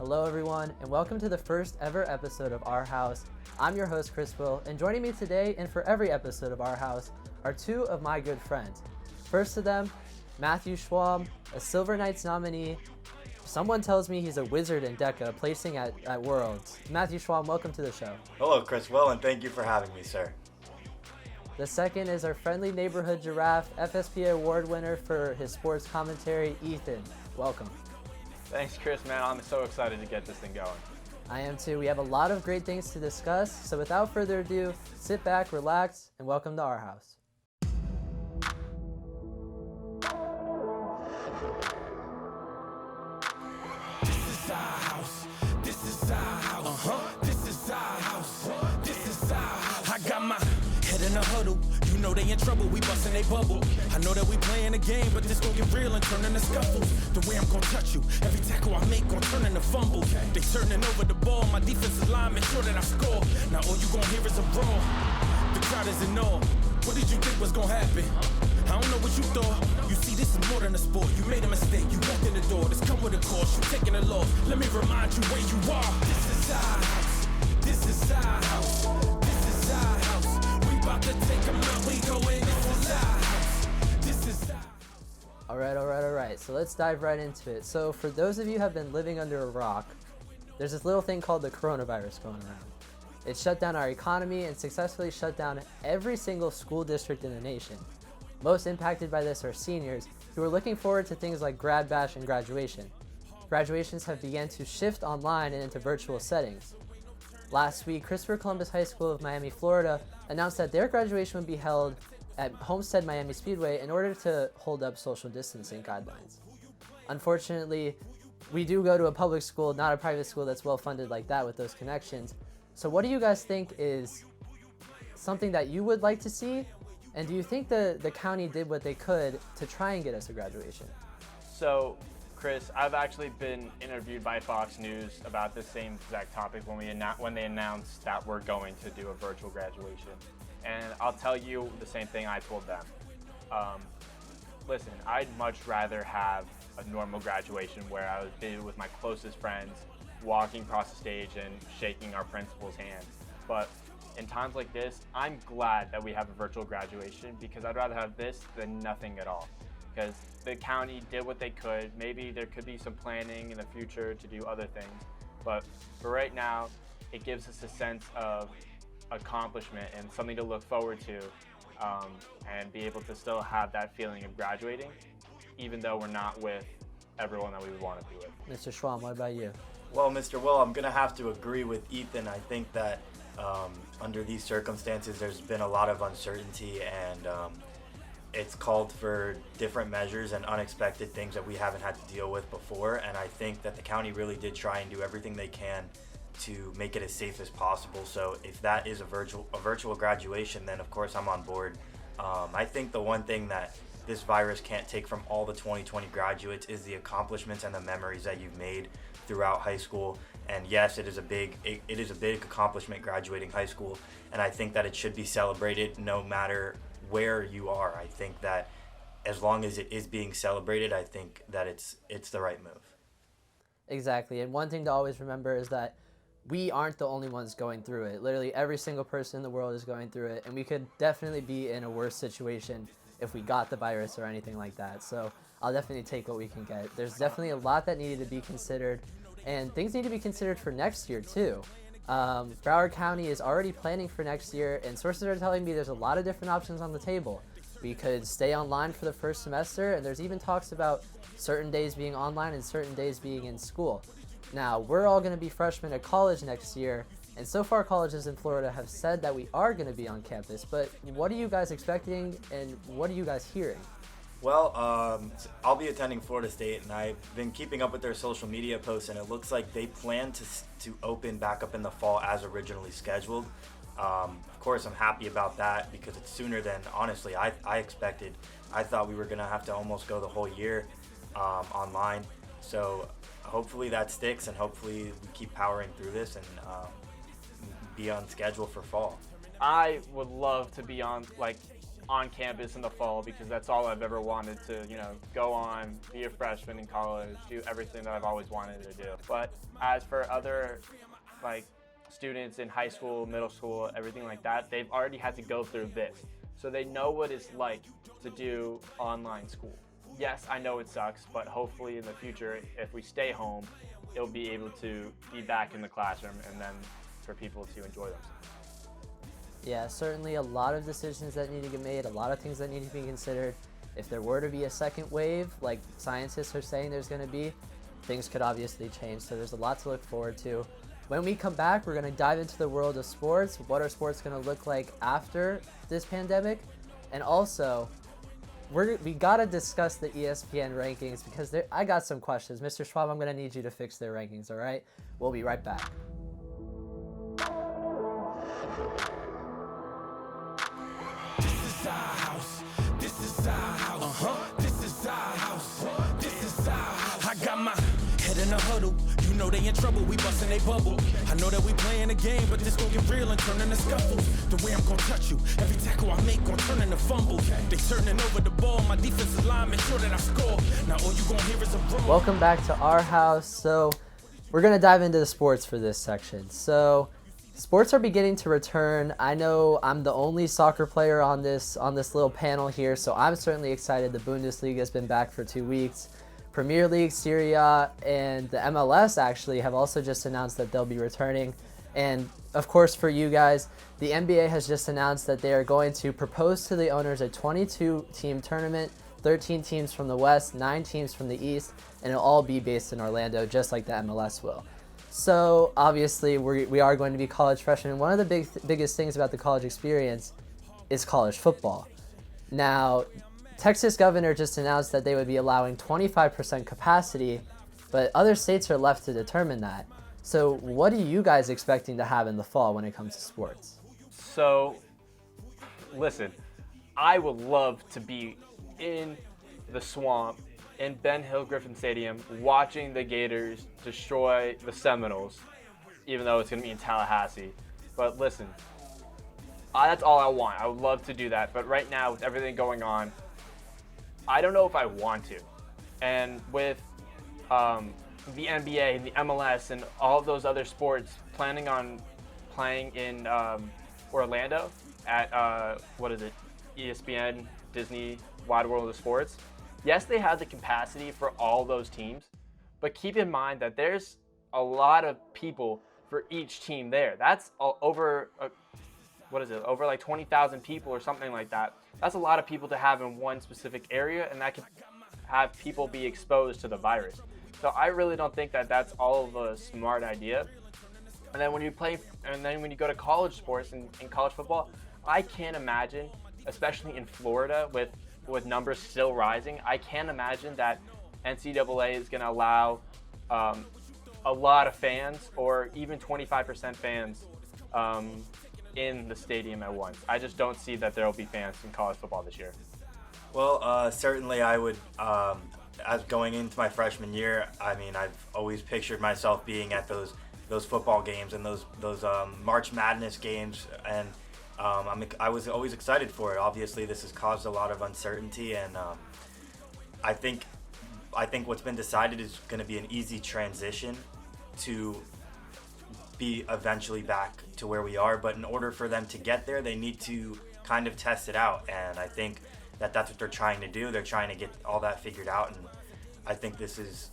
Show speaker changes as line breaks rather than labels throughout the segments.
Hello everyone, and welcome to the first ever episode of Our House. I'm your host, Chris Will, and joining me today and for every episode of Our House are two of my good friends. First of them, Matthew Schwam, a Silver Knights nominee. Someone tells me he's a wizard in DECA, placing at Worlds. Matthew Schwam, welcome to the show.
Hello, Chris Will, and thank you for having me, sir.
The second is our friendly neighborhood giraffe, FSPA award winner for his sports commentary, Ethan. Welcome.
Thanks, Chris, man. I'm so excited to get this thing going.
I am too. We have a lot of great things to discuss, so without further ado, sit back, relax, and welcome to Our House.
This is our house. This is our house. This is our house. This is our house. I got my head in a huddle. You know they in trouble. We bustin' they bubble. I know that we playing a game, but this gon' get real and turn into scuffles. The way I'm gon' touch you, every tackle I make gon' turn into fumbles. They turning over the ball. My defensive line make sure that I score. Now all you gon' hear is a brawl. The crowd is in awe. What did you think was gon' happen? I don't know what you thought. You see, this is more than a sport. You made a mistake. You walked in the door. This come with a cost. You taking a loss. Let me remind you where you are. This is our house. This is our house. This is our house. We about to take them out. We going. This is our house. This is our house.
All right. So let's dive right into it. So for those of you who have been living under a rock, there's this little thing called the coronavirus going around. It shut down our economy and successfully shut down every single school district in the nation. Most impacted by this are seniors who are looking forward to things like grad bash and graduation. Graduations have begun to shift online and into virtual settings. Last week, Christopher Columbus High School of Miami, Florida announced that their graduation would be held at Homestead Miami Speedway in order to hold up social distancing guidelines. Unfortunately, we do go to a public school, not a private school that's well funded like that with those connections. So what do you guys think is something that you would like to see? And do you think the county did what they could to try and get us a graduation?
So, Chris, I've actually been interviewed by Fox News about this same exact topic when they announced that we're going to do a virtual graduation. And I'll tell you the same thing I told them. Listen, I'd much rather have a normal graduation where I would be with my closest friends, walking across the stage and shaking our principal's hand. But in times like this, I'm glad that we have a virtual graduation because I'd rather have this than nothing at all. Because the county did what they could. Maybe there could be some planning in the future to do other things. But for right now, it gives us a sense of accomplishment and something to look forward to, and be able to still have that feeling of graduating, even though we're not with everyone that we would want to be with.
Mr. Schwam, what about you?
Well, Mr. Will, I'm going to have to agree with Ethan. I think that under these circumstances, there's been a lot of uncertainty, and it's called for different measures and unexpected things that we haven't had to deal with before. And I think that the county really did try and do everything they can to make it as safe as possible. So if that is a virtual graduation, then of course I'm on board. I think the one thing that this virus can't take from all the 2020 graduates is the accomplishments and the memories that you've made throughout high school. And yes, it is a big accomplishment graduating high school, and I think that it should be celebrated no matter where you are. I think that as long as it is being celebrated, I think that it's the right move.
Exactly, and one thing to always remember is that we aren't the only ones going through it. Literally every single person in the world is going through it, and we could definitely be in a worse situation if we got the virus or anything like that. So I'll definitely take what we can get. There's definitely a lot that needed to be considered, and things need to be considered for next year too. Broward County is already planning for next year, and sources are telling me there's a lot of different options on the table. We could stay online for the first semester, and there's even talks about certain days being online and certain days being in school. Now, we're all going to be freshmen at college next year, and so far colleges in Florida have said that we are going to be on campus, but what are you guys expecting, and what are you guys hearing?
Well, I'll be attending Florida State, and I've been keeping up with their social media posts, and it looks like they plan to open back up in the fall as originally scheduled. Of course, I'm happy about that because it's sooner than, honestly, I expected. I thought we were going to have to almost go the whole year online. So hopefully that sticks, and hopefully we keep powering through this and be on schedule for fall.
I would love to be on, on campus in the fall because that's all I've ever wanted to, go on, be a freshman in college, do everything that I've always wanted to do. But as for other like students in high school, middle school, everything like that, they've already had to go through this. So they know what it's like to do online school. Yes, I know it sucks, but hopefully in the future, if we stay home, it'll be able to be back in the classroom and then for people to enjoy themselves.
Yeah, certainly a lot of decisions that need to get made, a lot of things that need to be considered. If there were to be a second wave, like scientists are saying there's going to be, things could obviously change. So there's a lot to look forward to. When we come back, we're going to dive into the world of sports. What are sports going to look like after this pandemic? And also, we got to discuss the ESPN rankings because I got some questions. Mr. Schwab, I'm going to need you to fix their rankings, all right? We'll be right back.
In a huddle, you know they in trouble, we bustin' they bubble. I know that we playing the game, but this gon' get real and turn into scuffles. The way I'm gon' touch you, every tackle I make gon' turn into fumble. They turning over the ball, my defensive line make sure that I score. Now all you gon' hear is a roll.
Welcome back to our house. So we're gonna dive into the sports for this section. So sports are beginning to return. I know I'm the only soccer player on this little panel here, so I'm certainly excited. The Bundesliga has been back for 2 weeks. Premier League, Serie A, and the MLS actually have also just announced that they'll be returning. And of course for you guys, the NBA has just announced that they are going to propose to the owners a 22-team tournament, 13 teams from the West, 9 teams from the East, and it'll all be based in Orlando, just like the MLS will. So obviously we are going to be college freshmen. One of the biggest things about the college experience is college football. Now, Texas governor just announced that they would be allowing 25% capacity, but other states are left to determine that. So what are you guys expecting to have in the fall when it comes to sports?
So, listen, I would love to be in the swamp in Ben Hill Griffin Stadium watching the Gators destroy the Seminoles, even though it's going to be in Tallahassee. But listen, that's all I want. I would love to do that. But right now, with everything going on, I don't know if I want to. And with the NBA and the MLS and all of those other sports planning on playing in Orlando at, ESPN, Disney, Wide World of Sports. Yes, they have the capacity for all those teams, but keep in mind that there's a lot of people for each team there. That's over like 20,000 people or something like that. That's a lot of people to have in one specific area, and that could have people be exposed to the virus. So I really don't think that that's all of a smart idea. And then when you go to college sports and college football, I can't imagine, especially in Florida with numbers still rising, I can't imagine that NCAA is going to allow a lot of fans or even 25% fans in the stadium at once. I just don't see that there will be fans in college football this year.
Well, certainly I would, as going into my freshman year, I mean, I've always pictured myself being at those football games and those March Madness games, and I was always excited for it. Obviously, this has caused a lot of uncertainty, and I think what's been decided is going to be an easy transition to be eventually back to where we are. But in order for them to get there, they need to kind of test it out, and I think that's what they're trying to do. They're trying to get all that figured out, and I think this is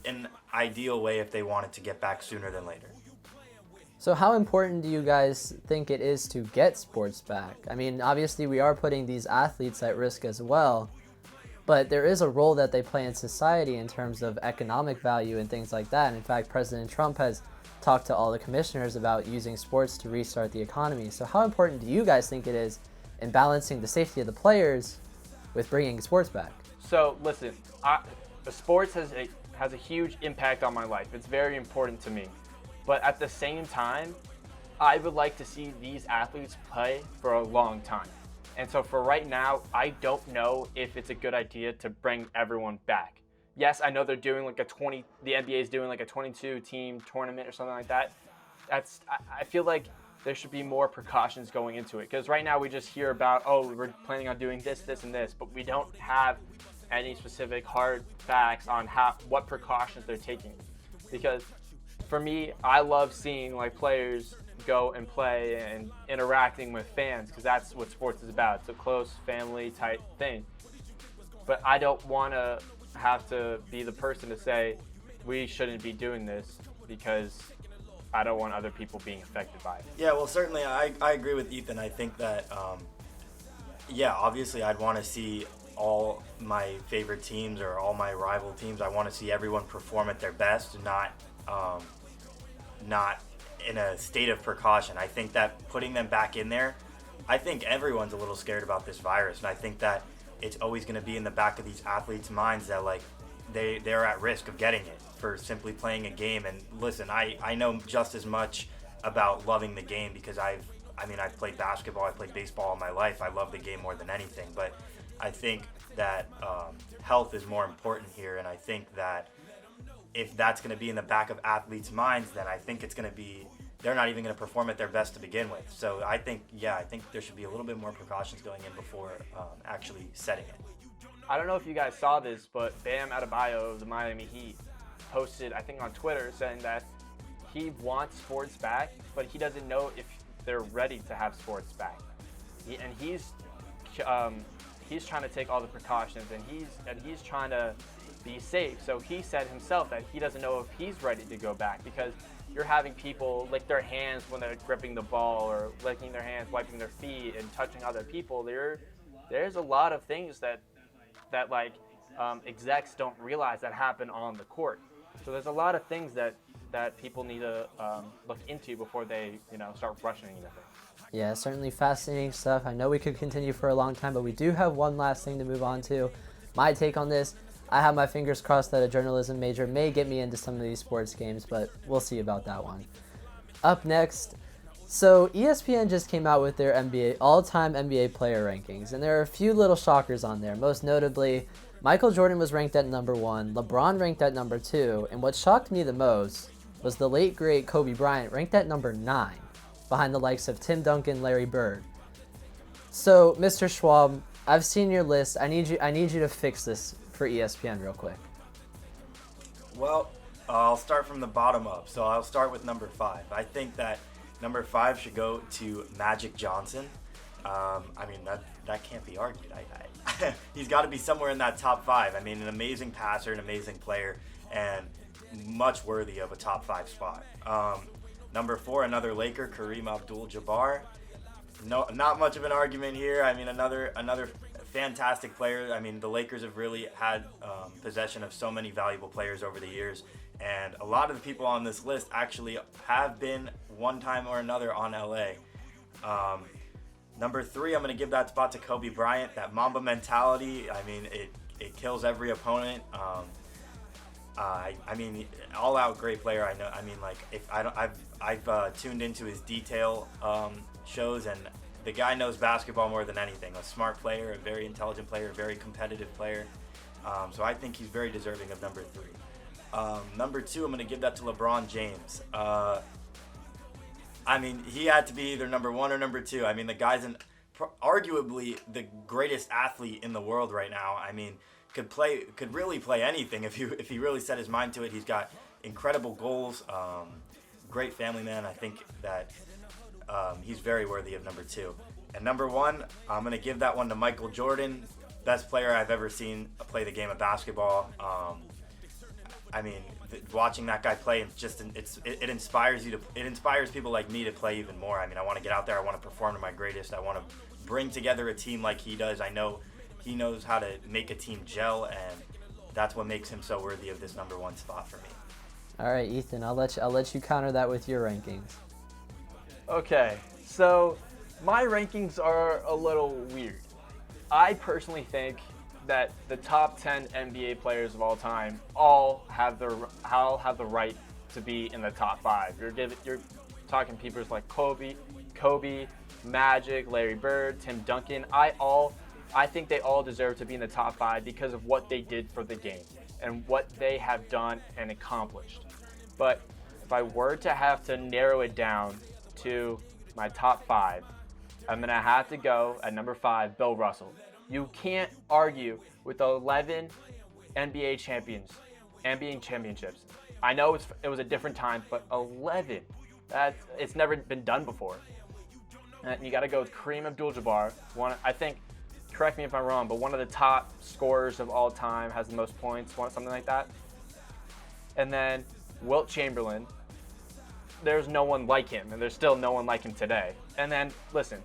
an ideal way if they wanted to get back sooner than later.
So how important do you guys think it is to get sports back? I mean, obviously we are putting these athletes at risk as well, but there is a role that they play in society in terms of economic value and things like that. In fact, President Trump has talked to all the commissioners about using sports to restart the economy. So how important do you guys think it is in balancing the safety of the players with bringing sports back?
So listen, the sports has a huge impact on my life. It's very important to me. But at the same time, I would like to see these athletes play for a long time. And so for right now, I don't know if it's a good idea to bring everyone back. Yes, I know they're doing like the NBA is doing like a 22-team tournament or something like that. I feel like there should be more precautions going into it. Because right now we just hear about, oh, we're planning on doing this, this, and this, but we don't have any specific hard facts on what precautions they're taking. Because for me, I love seeing like players go and play and interacting with fans, because that's what sports is about. It's a close family type thing. But I don't want to have to be the person to say we shouldn't be doing this, because I don't want other people being affected by it.
Yeah, well, certainly I agree with Ethan. I think that, obviously I'd want to see all my favorite teams or all my rival teams. I want to see everyone perform at their best, not in a state of precaution. I think that putting them back in there, I think everyone's a little scared about this virus, and I think that it's always going to be in the back of these athletes' minds that like they're at risk of getting it for simply playing a game. And listen, I know just as much about loving the game, because I've played basketball, I've played baseball all my life. I love the game more than anything, but I think that health is more important here, and I think that if that's going to be in the back of athletes' minds, then I think it's going to be, they're not even going to perform at their best to begin with. So I think there should be a little bit more precautions going in before actually setting it.
I don't know if you guys saw this, but Bam Adebayo of the Miami Heat posted, I think on Twitter, saying that he wants sports back, but he doesn't know if they're ready to have sports back. He's trying to take all the precautions, and he's trying to be safe. So he said himself that he doesn't know if he's ready to go back, because you're having people lick their hands when they're gripping the ball, or licking their hands, wiping their feet, and touching other people. There's a lot of things that execs don't realize that happen on the court. So there's a lot of things that people need to look into before they start rushing anything.
Yeah, certainly fascinating stuff. I know we could continue for a long time, but we do have one last thing to move on to. My take on this, I have my fingers crossed that a journalism major may get me into some of these sports games, but we'll see about that one. Up next, so ESPN just came out with their all-time NBA player rankings, and there are a few little shockers on there. Most notably, Michael Jordan was ranked at number 1, LeBron ranked at number 2, and what shocked me the most was the late great Kobe Bryant ranked at number 9, behind the likes of Tim Duncan, Larry Bird. So, Mr. Schwab, I've seen your list. I need you to fix this for ESPN real quick.
Well, I'll start from the bottom up. So I'll start with number 5. I think that number 5 should go to Magic Johnson. That can't be argued. He's got to be somewhere in that top 5. An amazing passer, an amazing player, and much worthy of a top 5 spot. Number 4, another Laker, Kareem Abdul-Jabbar. No, not much of an argument here. Another fantastic player. The Lakers have really had possession of so many valuable players over the years, and a lot of the people on this list actually have been one time or another on LA. Number 3, I'm going to give that spot to Kobe Bryant. That Mamba mentality, it kills every opponent. All-out great player. I know. I've tuned into his detail shows, and the guy knows basketball more than anything. A smart player, a very intelligent player, a very competitive player. So I think he's very deserving of number 3. Number 2, I'm going to give that to LeBron James. He had to be either number 1 or number 2. The guy's arguably the greatest athlete in the world right now. Could really play anything if he really set his mind to it. He's got incredible goals, great family man. I think that he's very worthy of number 2. And number 1, I'm going to give that one to Michael Jordan, best player I've ever seen play the game of basketball. Watching that guy play, it inspires you it inspires people like me to play even more. I want to get out there. I want to perform to my greatest. I want to bring together a team like he does. I know he knows how to make a team gel, and that's what makes him so worthy of this number 1 spot for me.
All right, Ethan, I'll let you counter that with your rankings.
Okay, so my rankings are a little weird. I personally think that the top 10 NBA players of all time all have the right to be in the top 5. You're talking people like Kobe, Magic, Larry Bird, Tim Duncan. I think they all deserve to be in the top 5 because of what they did for the game and what they have done and accomplished. But if I were to have to narrow it down to my top 5, I'm going to have to go at number 5, Bill Russell. You can't argue with 11 NBA championships. I know it was a different time, but 11. It's never been done before. And you got to go with Kareem Abdul-Jabbar. I think, correct me if I'm wrong, but one of the top scorers of all time, has the most points, something like that. And then Wilt Chamberlain. There's no one like him, and there's still no one like him today. And then, listen,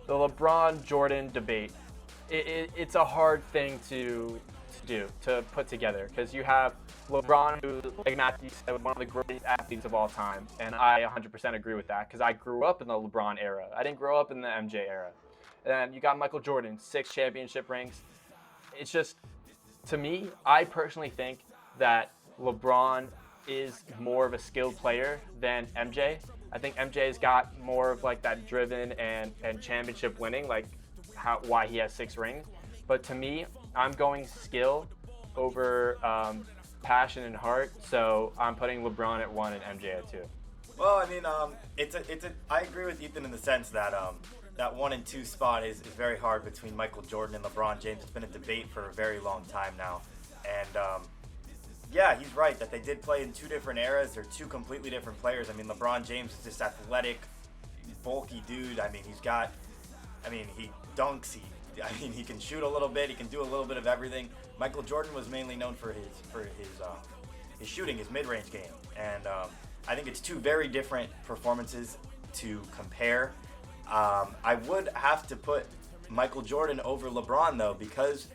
the LeBron-Jordan debate, it's a hard thing to put together, because you have LeBron, who, like Matthew said, was one of the greatest athletes of all time, and I 100% agree with that, because I grew up in the LeBron era. I didn't grow up in the MJ era. And then you got Michael Jordan, 6 championship rings. It's just, to me, I personally think that LeBron is more of a skilled player than MJ. I think MJ's got more of like that driven and championship winning, like why he has 6 rings. But to me, I'm going skill over passion and heart. So I'm putting LeBron at 1 and MJ at 2.
Well, I mean, I agree with Ethan in the sense that that 1 and 2 spot is very hard between Michael Jordan and LeBron James. It's been a debate for a very long time now, and yeah, he's right that they did play in 2 different eras. They're 2 completely different players. I mean, LeBron James is this athletic, bulky dude. I mean, he dunks. He can shoot a little bit. He can do a little bit of everything. Michael Jordan was mainly known for his shooting, his mid-range game, and I think it's 2 very different performances to compare. I would have to put Michael Jordan over LeBron though, because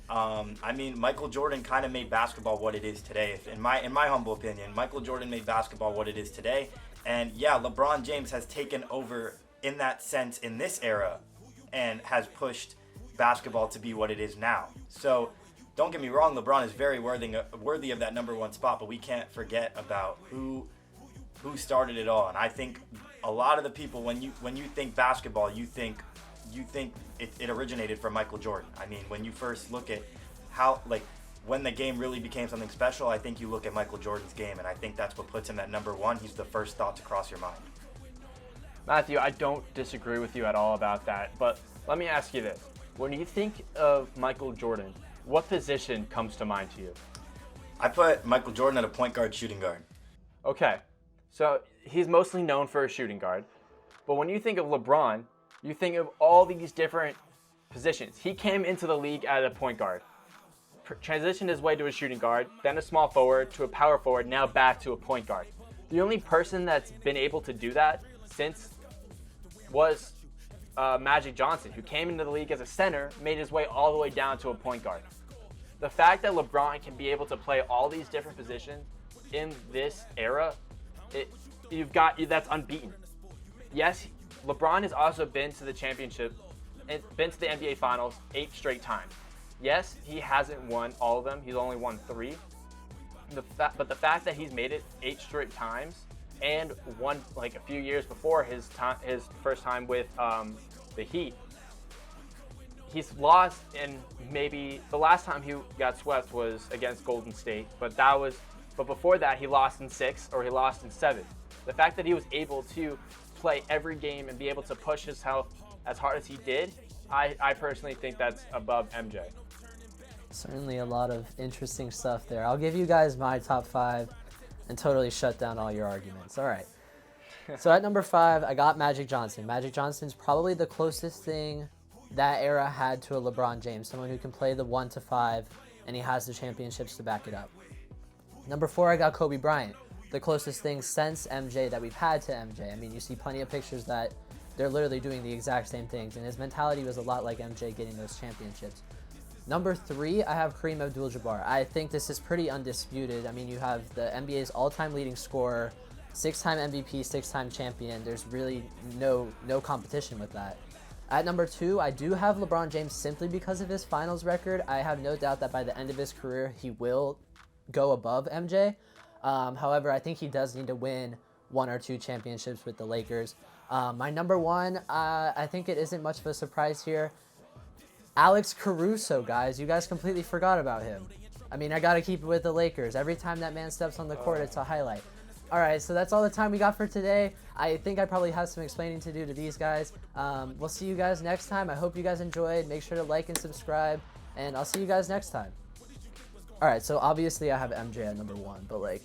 Michael Jordan kind of made basketball what it is today. In my humble opinion, Michael Jordan made basketball what it is today. And yeah, LeBron James has taken over in that sense in this era and has pushed basketball to be what it is now. So don't get me wrong, LeBron is very worthy of that number 1 spot, but we can't forget about who started it all. And I think a lot of the people, when you think basketball, you think it originated from Michael Jordan. I mean, when you first look at how, like, when the game really became something special, I think you look at Michael Jordan's game, and I think that's what puts him at number 1. He's the first thought to cross your mind.
Matthew, I don't disagree with you at all about that, but let me ask you this. When you think of Michael Jordan, what position comes to mind to you?
I put Michael Jordan at a point guard, shooting guard.
Okay, so he's mostly known for a shooting guard, but when you think of LeBron, you think of all these different positions. He came into the league at a point guard, transitioned his way to a shooting guard, then a small forward to a power forward, now back to a point guard. The only person that's been able to do that since was Magic Johnson, who came into the league as a center, made his way all the way down to a point guard. The fact that LeBron can be able to play all these different positions in this era, that's unbeaten. Yes, LeBron has also been to the championship and been to the NBA Finals 8 straight times. Yes, he hasn't won all of them. He's only won 3. But the fact that he's made it 8 straight times and won like a few years before his first time with the Heat, he's lost, and maybe the last time he got swept was against Golden State, but before that he lost in 6 or he lost in 7. The fact that he was able to play every game and be able to push himself as hard as he did, I personally think that's above MJ.
Certainly a lot of interesting stuff there. I'll give you guys my top 5 and totally shut down all your arguments. All right. So at number 5, I got Magic Johnson. Magic Johnson's probably the closest thing that era had to a LeBron James, someone who can play the 1 to 5, and he has the championships to back it up. Number 4, I got Kobe Bryant, the closest thing since MJ that we've had to MJ. I mean, you see plenty of pictures that they're literally doing the exact same things, and his mentality was a lot like MJ getting those championships. Number 3, I have Kareem Abdul-Jabbar. I think this is pretty undisputed. I mean, you have the NBA's all-time leading scorer, 6-time MVP, 6-time champion. There's really no competition with that. At number 2, I do have LeBron James simply because of his finals record. I have no doubt that by the end of his career, he will go above MJ. However, I think he does need to win 1 or 2 championships with the Lakers. My number 1, I think it isn't much of a surprise here. Alex Caruso, guys. You guys completely forgot about him. I mean, I got to keep it with the Lakers. Every time that man steps on the court, it's a highlight. All right, so that's all the time we got for today. I think I probably have some explaining to do to these guys. We'll see you guys next time. I hope you guys enjoyed. Make sure to like and subscribe, and I'll see you guys next time. All right, so obviously I have MJ at number 1, but like